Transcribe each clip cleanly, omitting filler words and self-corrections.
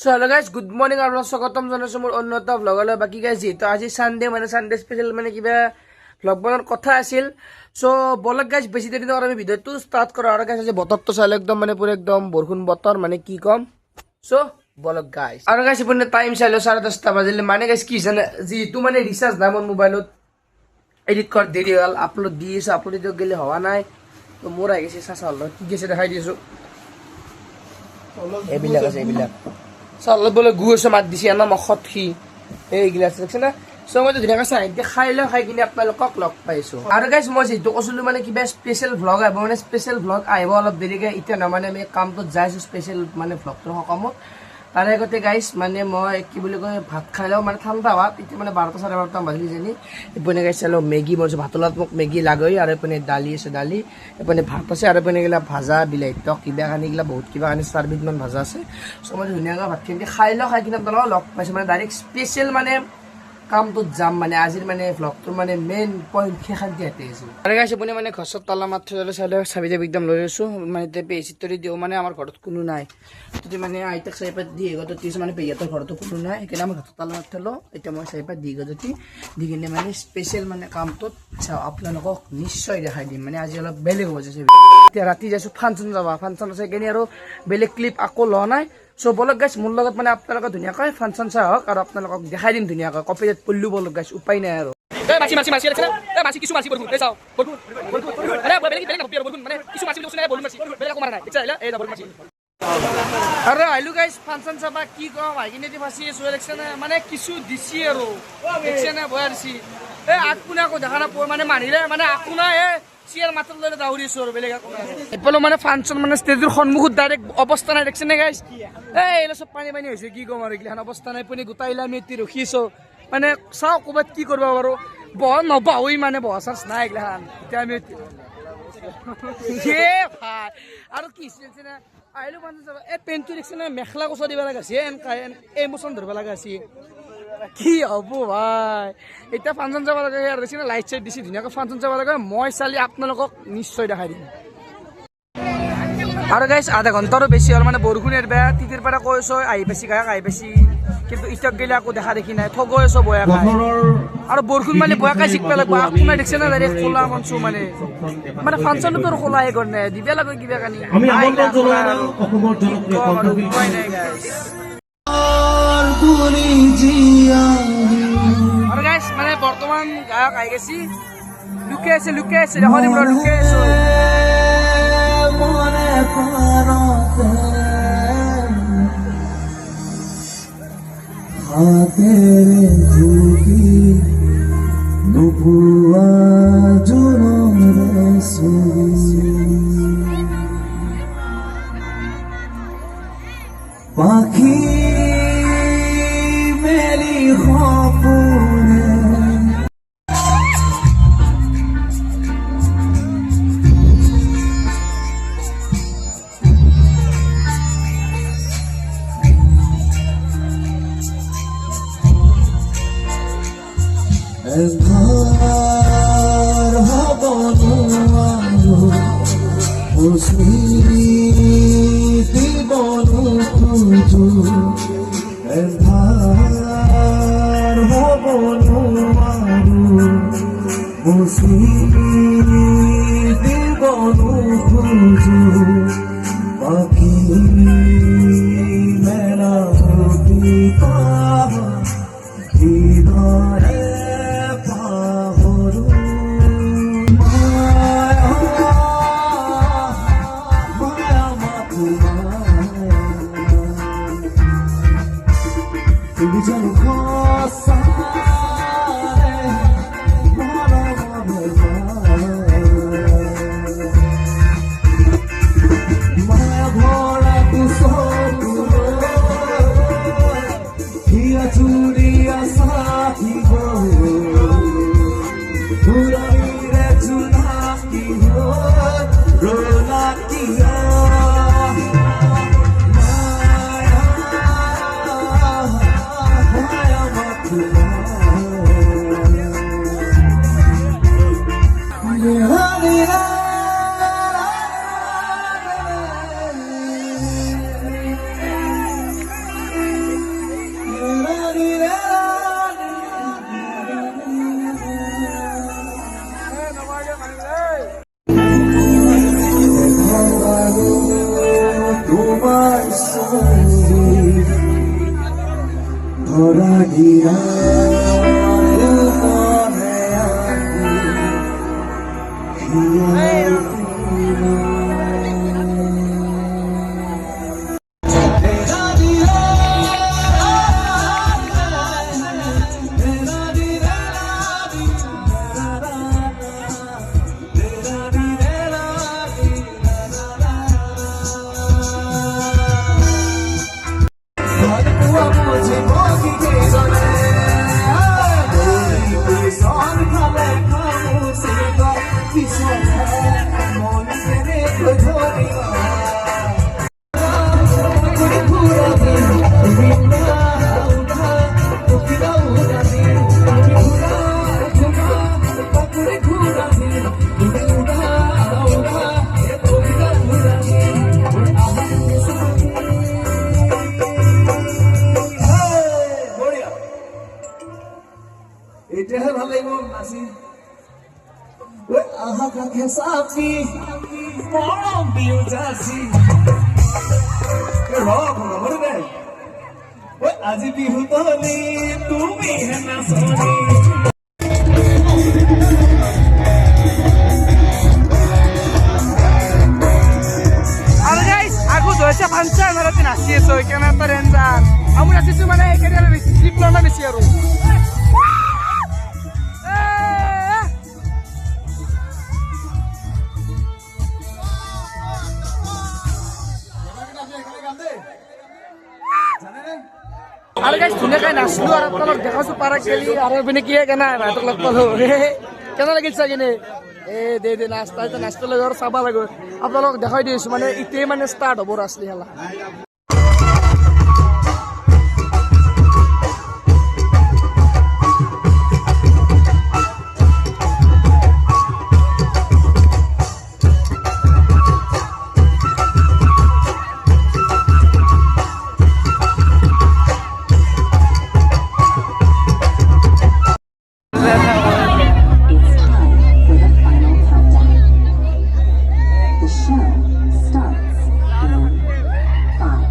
So hello guys, good morning আৰু স্বাগতম জনাইছো মোৰ অন্য এটা ভ্লগলৈ। বাকি গাইজ তো আজি সানডে মানে সানডে স্পেশাল মানে কিবা ভ্লগ বনাৰ কথা আছিল। সো বলক গাইজ বেছি দেৰি নকৰি আমি ভিডিঅ'টো ষ্টাৰ্ট কৰো। আৰু গাইজ আজি বতৰটো চালে একদম মানে পুৰা একদম বৰষুণ বতৰ মানে কি কম। সো বলক গাইজ। আৰু গাইজ ইপিনে টাইম চাইলো 10:30 বাজিলে। মানে গাইজ কি জানে যিটো মানে ৰিচাৰ্জ নাই মোৰ মোবাইলত এডিট কৰ দেৰি হ'ল, আপলোড দি আছো, আপলোড দি গেলে হোৱা নাই। তো মোৰ আহি গৈছে চাচা হল কি গৈছে দেখাই দিছো। এইবিলাক আছে এইবিলাক চালত বোলে গু আছে মাত দিছে আমাৰ মুখত সি এইগিলাচ দেখছে না। চ' মইতো ধুনীয়াকৈ চাই খাই কিনে আপোনালোকক লগ পাইছো। আৰু গাইজ মই যিটো কৈছিলো মানে কিবা স্পেচিয়েল ভ্লগ আহিব, মানে স্পেচিয়েল ভ্লগ আহিব অলপ দেৰিকৈ। এতিয়া নহয় মানে আমি কামটোত যাইছো স্পেচিয়েল মানে ভ্লগটোৰ সকামত। তাৰে আগতে গাইজ মানে মই কি বুলি কয় ভাত খাই লওঁ মানে ঠাণ্ডা ভাত। এতিয়া মানে 12টা 12:30 বাজিলি যেনি। এইপিনে গাইজ চালো মেগী বনাইছো, ভাতৰ লগত মোক মেগী লাগেই। আৰু এইপিনে দালি আছে দালি, এইপিনে ভাত আছে, আৰু এইপিনে গিলা ভাজা বিলাহী টক কিবা কানি গিলা বহুত কিবা কানি 4বিধমান ভাজা আছে। চ' মই ধুনীয়াকৈ ভাতখিনি খাই কিনে আপোনালোকক লগ পাইছোঁ। মানে ডাইৰেক্ট স্পেচিয়েল মানে কামটোত যাম মানে আজিৰ মানে ভ্লগটোৰ মানে মেইন পইণ্ট সেইখানতে ইয়াতে আছোঁ। আৰু গাইছ আপুনি মানে ঘৰত তালা মাত থৈ চাই চাবি যাবি একদম লৈ আছোঁ। মানে পেহী তৰি দিওঁ মানে আমাৰ ঘৰত কোনো নাই। যদি মানে আইতাক চাইপাত দি গ'ল মানে পেহীহঁতৰ ঘৰতো কোনো নাই, সেইকাৰণে আমাৰ ঘৰত তালা মাত থ'লোঁ। এতিয়া মই চাইপাত দি গ'ল দি কিনে মানে স্পেচিয়েল মানে কামটোত চাওঁ আপোনালোকক নিশ্চয় দেখাই দিম। মানে আজি অলপ বেলেগ হ'ব যে এতিয়া ৰাতি যাইছোঁ ফাংচন যাবা, ফাংচন আছে কিনে আৰু বেলেগ ক্লিপ আকৌ লোৱা নাই। চ' বলক গাইছ মোৰ লগত মানে আপোনালোকে ধুনীয়াকৈ ফাংচন চাই হওক আৰু আপোনালোকক দেখাই দিম ধুনীয়াকৈ। কপিৰাইট পল্লু বলক গাইছ উপায় নাই আৰু আৰু আহিলো গাইছ ফাংচন চাবা কি কম আহি কিনে ফাঁচি আছো দেখছেনে। মানে কিছু দিছি আৰু দেখছেনে বয়া দিছি। এই আগপুনে আকৌ দেখা নাপায় মানে মানিলে মানে আপোনা চিয়াৰ মাত্ৰ লৈ দাউৰি আছো আৰু বেলেগ এইফালে মানে ফাংচন মানে ষ্টেজৰ সন্মুখত ডাইৰেক্ট অৱস্থা নাই দেখছেনে গাইছ। এইবিলাক চব পানী পানী হৈছে কি ক'ম আৰু এইগিলাখান অৱস্থা নাই। পিনে গোটাইলে আমি এতিয়া ৰখিছো মানে চাওঁ ক'ৰবাত কি কৰিব পাৰোঁ। বহা নবাহই মানে বহা চান্স নাই এইগিলাখান। এতিয়া আমি ভাই আৰু কি না আহিলো ফাংচন চাব। এই পেণ্টটো দেখছেনে মেখেলা কচা দিব লগা আছে, এনেকা এমোচন ধৰিব লগা আছে। কি হ'ব ভাই এতিয়া ফাংচন যাব লাগে আৰু দেখছি লাইট চাইট দিছি ধুনীয়াকৈ ফাংচন যাব লাগে। মই চালি আপোনালোকক নিশ্চয় দেখাই দিম। আৰু গাইছ আধা ঘণ্টাৰো বেছি হ'ল মানে বৰষুণ এৰবা তিতিৰ পৰা কৈছো আহি পাইছি গায়ক আহি পাইছি, কিন্তু ইটাক গেলে আকৌ দেখা দেখি নাই ঠগৈ আছো বয়া খাই। আৰু বৰষুণ মানে বয়া খাই জিকিব লাগিব আপোনাৰ দেখছে না ডাইৰেক্ট খোলা মঞ্চ মানে মানে ফাংচনতো তোৰ খোলা হে কৰে দিবা লাগে কিবা কানি উপায় নাই গাইছ। আৰু গাইছ মানে বৰ্তমান গায়ক আহি গেছি লুকে আছে দেখোন লুকে আছো। পাখি মেলি সপোনে এঘৰ হ'ব নোৱাৰো দিব নোখোজো। এঘৰ হ'ব নোৱাৰো দিব নোখোজো। বাকী মেলা হৃদয় ধৰা গিয়া উপৰে আছি হিয়াৰ এটাহে ভাল লাগিব নাচি আহা কাকে সাপি মৰম দিও যাচি ৰব দে আজি বিহু তলি তুমি হে নাচনি আৰু গাইস আগু দৈছে ফাংচন হৰতে নাচি আছো কেনে তো ৰেঞ্জাৰ আমি নাচিছো মানে একেদিন বেছি ট্ৰিপ লনা বেছি আৰু আৰু গাইছ ধুনীয়াকৈ নাচলো আৰু আপোনালোক দেখাইছো পাৰা খেলি আৰু পিনে কি কেনা ভাইটোক লগ পালো কেনে লাগিল চাগিনে দে নাচতে লাগে আৰু চাব লাগে আপোনালোক দেখাই দিছো মানে ইতেই মানে ষ্টাৰ্ট হ'ব ৰাসলী খেলা The show starts in 5,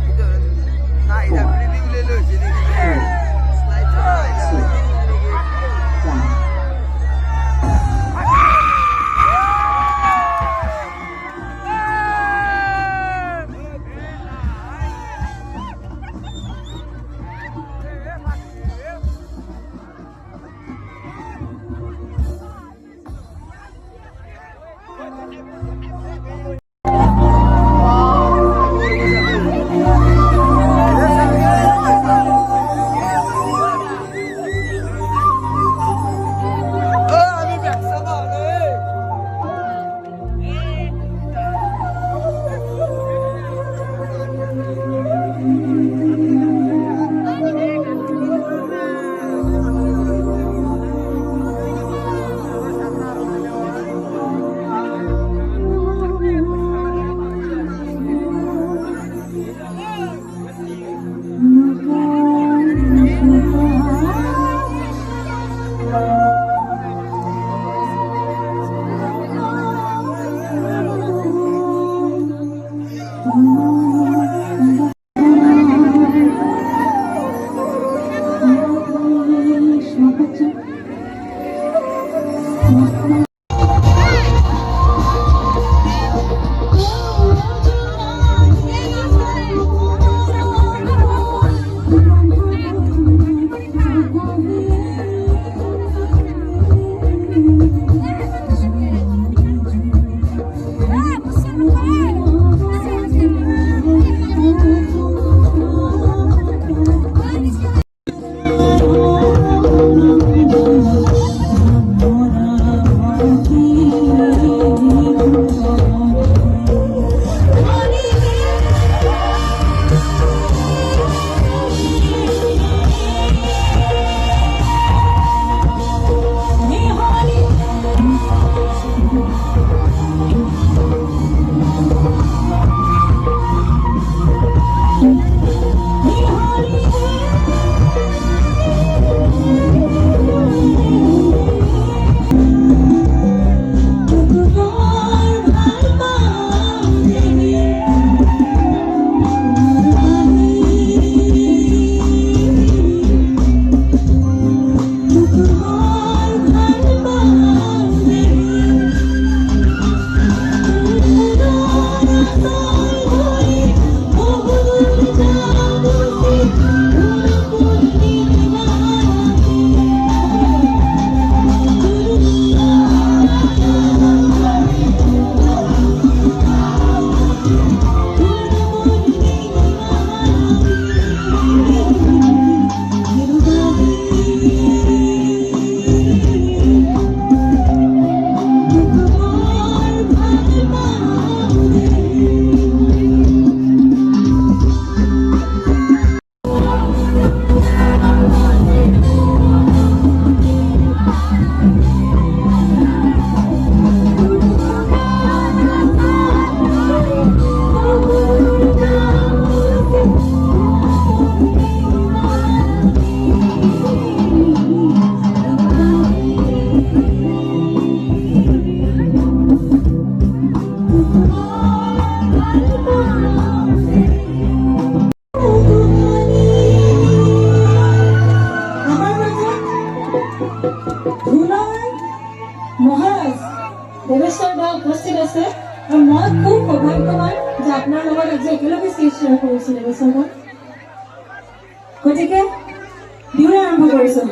শ্ৰদ্ধা উপস্থিত আছে আৰু মই খুব সৌভাগ্যৱান যে আপোনাৰ লগত আজি একেলগে ষ্টেজ শ্বেয়াৰ কৰিছোঁ নিবেচনত গতিকে বিহুৰে আৰম্ভ কৰিছোঁ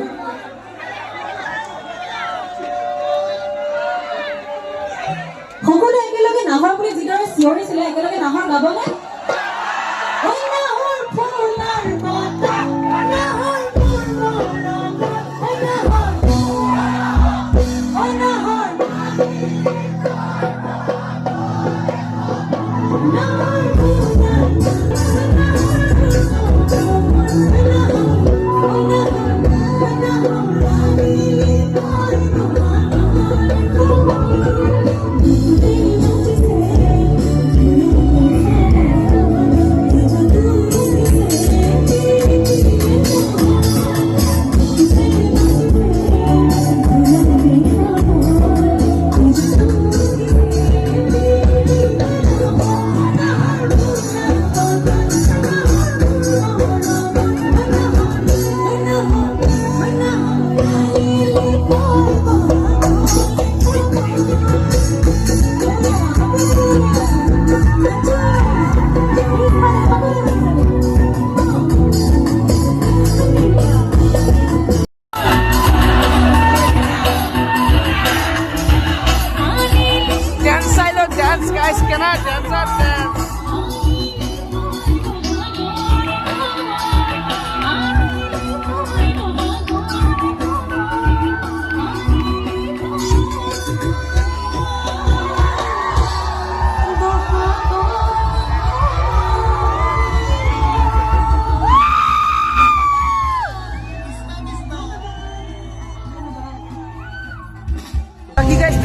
সকলোৱে একেলগে নাহৰ বুলি যিদৰে চিঞৰিছিলে একেলগে নাহৰ গাবনে Dance, I love dance, guys. Can I dance or dance?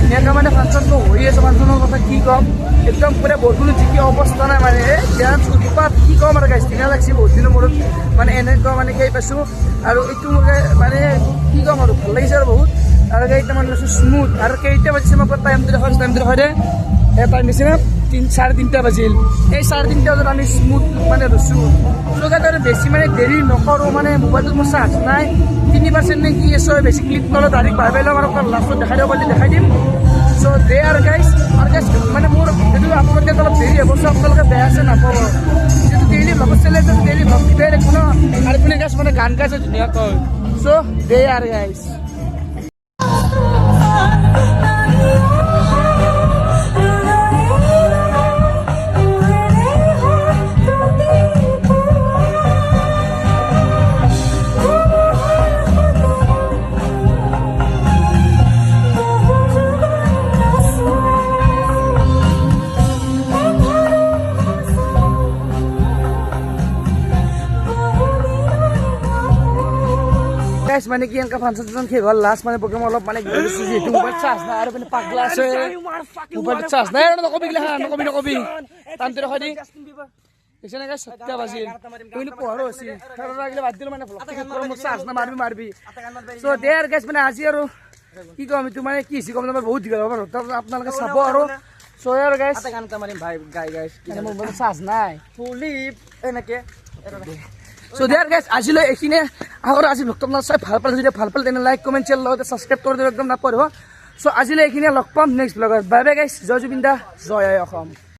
ধুনীয়াকৈ মানে ফাংচনটো হৈ আছে ফাংচনৰ কথা কি ক'ম একদম পুৰা বৰষুণত জিকি অৱস্থা নাই মানে ডান্স উৎপাত কি ক'ম আৰু গাইছ ধুনীয়া লাগিছে বহুত দিনৰ মূৰত মানে এনেকুৱা মানে সেই পাইছোঁ আৰু এইটো মানে কি ক'ম আৰু ভাল লাগিছে আৰু বহুত আৰু কেইটা মানে লৈছোঁ স্মুথ আৰু কেইটা বাজিছে মই টাইমটো দেখাই দে টাইম দিছে না 3:30 বাজিল এই 3:30 বজাত আমি স্মুথ মানে লৈছোঁ চ' আৰু বেছি মানে দেৰি নকৰোঁ মানে মোবাইলটোত মোৰ চাৰ্জ নাই 3% নে কি আছে বেছি ক্লিক নলওঁ ডাইৰেক্ট ভাই ল'ম আৰু লাষ্টত দেখাই দিব পাৰিলে দেখাই দিম চ' দে আৰু গাইছ মানে মোৰ সেইটো আপোনালোকে অলপ দেৰি হ'ব চ' আপোনালোকে বেয়া আছে নাপাব যিটো ডেইলি ভ্লগ চলি আছে ডেইলি ভ্লগ দিবই দেখোঁ ন আৰু কোনে গাইছ মানে গান গাইছে ধুনীয়াকৈ চ' দে আৰু গাইছ মানে কি এনেকা ফাংচন চাংচন শেষ হ'ল লাষ্ট মানে প্ৰগ্ৰেম অলপ মানে যিহেতু মোবাইল চাৰ্জ নাই আৰু মানে পাগলা আছে মোবাইলত চাৰ্জ নাই আৰু নকবি নকবি টানটো ৰখাই দি দেখিছে নে গাইছ 7টা বাজিল কিন্তু পোহৰো আছিল লাগিলে বাদ দিলোঁ মানে মোৰ চাৰ্জ নাই মাৰবি চ' দে আৰু গাইছ মানে আজি আৰু কি ক'ম এইটো মানে কি হৈছে গম নাপায় বহুত দীঘল হ'ব আপোনালোকে চাব আৰু চ' আৰু গাইছ মোৰ মোবাইলত চাৰ্জ নাই এনেকে চ' দেয়াৰ গাইছ আজিলৈ এইখিনিয়ে আগৰ আজি ভক্ত আপোনালোক চাই ভাল পালে যদি ভাল পালে তেনে লাইক কমেণ্ট শ্বেয়াৰ লগতে ছাবস্ক্ৰাইব কৰি দিব একদম নাপাহৰিব চ' আজিলৈ এইখিনিয়ে লগ পাম নেক্সট ব্লগত বাই বাই গাইছ জয় জুবিন দা জয় অসম